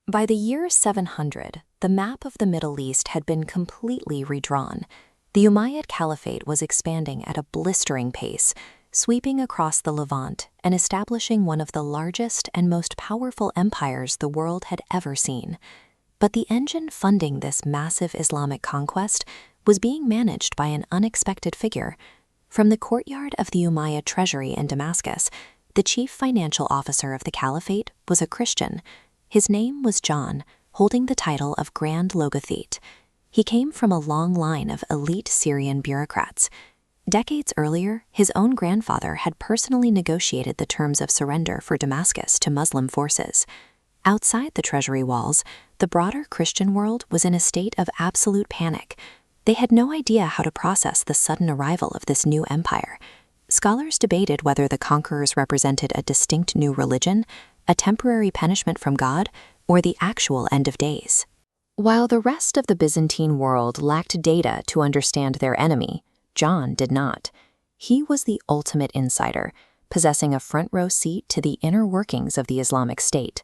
By the year 700, the map of the Middle East had been completely redrawn. The Umayyad Caliphate was expanding at a blistering pace, sweeping across the Levant and establishing one of the largest and most powerful empires the world had ever seen. But the engine funding this massive Islamic conquest was being managed by an unexpected figure. From the courtyard of the Umayyad treasury in Damascus, the chief financial officer of the caliphate was a Christian. His name was John, holding the title of Grand Logothete. He came from a long line of elite Syrian bureaucrats. Decades earlier, his own grandfather had personally negotiated the terms of surrender for Damascus to Muslim forces. Outside the treasury walls, the broader Christian world was in a state of absolute panic. They had no idea how to process the sudden arrival of this new empire. Scholars debated whether the conquerors represented a distinct new religion, a temporary punishment from God, or the actual end of days. While the rest of the Byzantine world lacked data to understand their enemy, John did not. He was the ultimate insider, possessing a front-row seat to the inner workings of the Islamic State.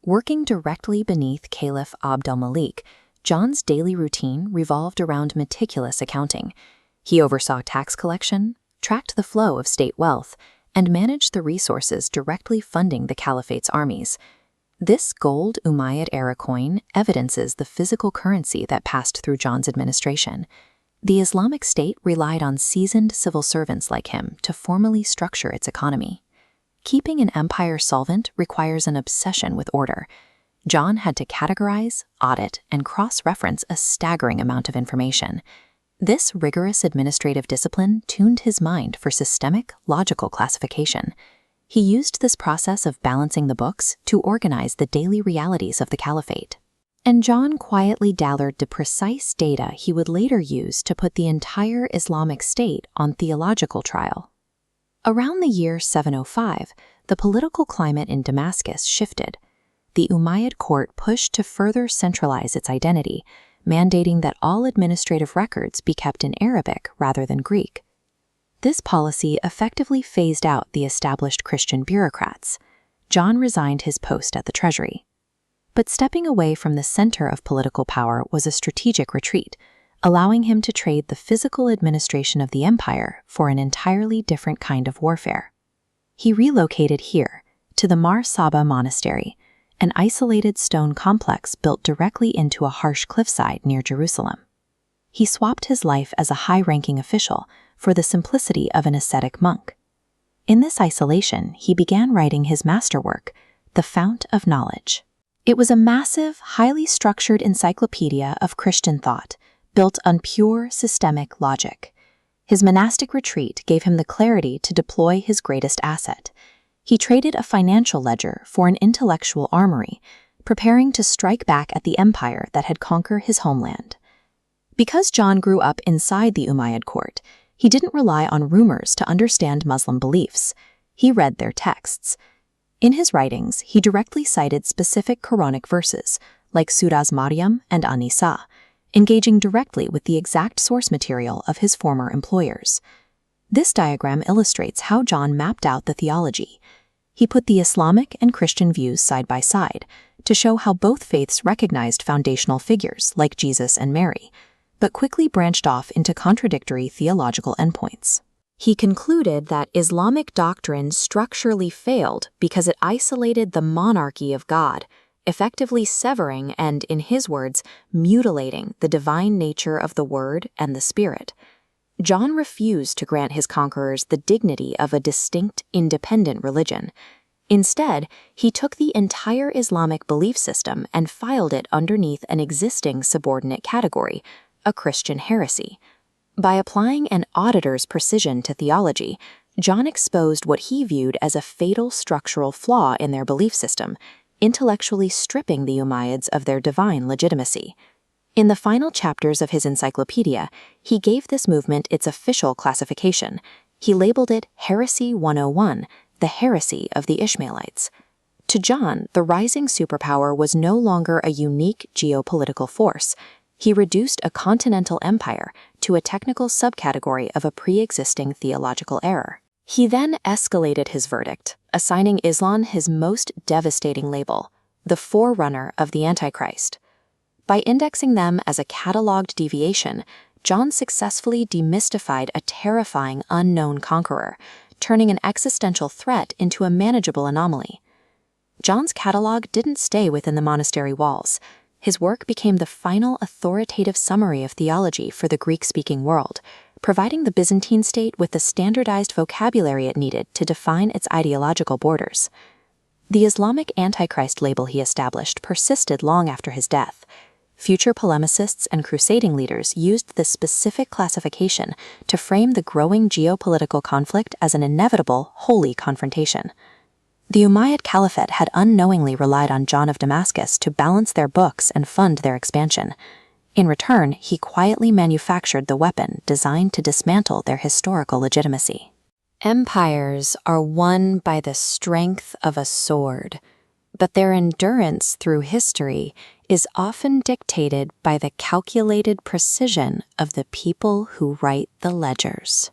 Working directly beneath Caliph Abd al-Malik, John's daily routine revolved around meticulous accounting. He oversaw tax collection, tracked the flow of state wealth, and managed the resources directly funding the caliphate's armies. This gold Umayyad-era coin evidences the physical currency that passed through John's administration. The Islamic State relied on seasoned civil servants like him to formally structure its economy. Keeping an empire solvent requires an obsession with order. John had to categorize, audit, and cross-reference a staggering amount of information. This rigorous administrative discipline tuned his mind for systemic, logical classification. He used this process of balancing the books to organize the daily realities of the caliphate. And John quietly gathered the precise data he would later use to put the entire Islamic State on theological trial. Around the year 705, the political climate in Damascus shifted. The Umayyad court pushed to further centralize its identity, mandating that all administrative records be kept in Arabic rather than Greek. This policy effectively phased out the established Christian bureaucrats. John resigned his post at the treasury. But stepping away from the center of political power was a strategic retreat, allowing him to trade the physical administration of the empire for an entirely different kind of warfare. He relocated here, to the Mar Saba Monastery, an isolated stone complex built directly into a harsh cliffside near Jerusalem. He swapped his life as a high-ranking official for the simplicity of an ascetic monk. In this isolation, he began writing his masterwork, The Fount of Knowledge. It was a massive, highly structured encyclopedia of Christian thought, built on pure systemic logic. His monastic retreat gave him the clarity to deploy his greatest asset. He traded a financial ledger for an intellectual armory, preparing to strike back at the empire that had conquered his homeland. Because John grew up inside the Umayyad court, he didn't rely on rumors to understand Muslim beliefs. He read their texts. In his writings, he directly cited specific Quranic verses, like Surahs Maryam and An-Nisa, engaging directly with the exact source material of his former employers. This diagram illustrates how John mapped out the theology. He put the Islamic and Christian views side by side to show how both faiths recognized foundational figures like Jesus and Mary, but quickly branched off into contradictory theological endpoints. He concluded that Islamic doctrine structurally failed because it isolated the monarchy of God, effectively severing and, in his words, mutilating the divine nature of the Word and the Spirit. John refused to grant his conquerors the dignity of a distinct, independent religion. Instead, he took the entire Islamic belief system and filed it underneath an existing subordinate category, a Christian heresy. By applying an auditor's precision to theology, John exposed what he viewed as a fatal structural flaw in their belief system, intellectually stripping the Umayyads of their divine legitimacy. In the final chapters of his encyclopedia, he gave this movement its official classification. He labeled it Heresy 101, the heresy of the Ishmaelites. To John, the rising superpower was no longer a unique geopolitical force. He reduced a continental empire to a technical subcategory of a pre-existing theological error. He then escalated his verdict, assigning Islam his most devastating label, the forerunner of the Antichrist. By indexing them as a catalogued deviation, John successfully demystified a terrifying unknown conqueror, turning an existential threat into a manageable anomaly. John's catalog didn't stay within the monastery walls. His work became the final authoritative summary of theology for the Greek-speaking world, providing the Byzantine state with the standardized vocabulary it needed to define its ideological borders. The Islamic Antichrist label he established persisted long after his death. Future polemicists and crusading leaders used this specific classification to frame the growing geopolitical conflict as an inevitable, holy confrontation. The Umayyad Caliphate had unknowingly relied on John of Damascus to balance their books and fund their expansion. In return, he quietly manufactured the weapon designed to dismantle their historical legitimacy. Empires are won by the strength of a sword, but their endurance through history is often dictated by the calculated precision of the people who write the ledgers.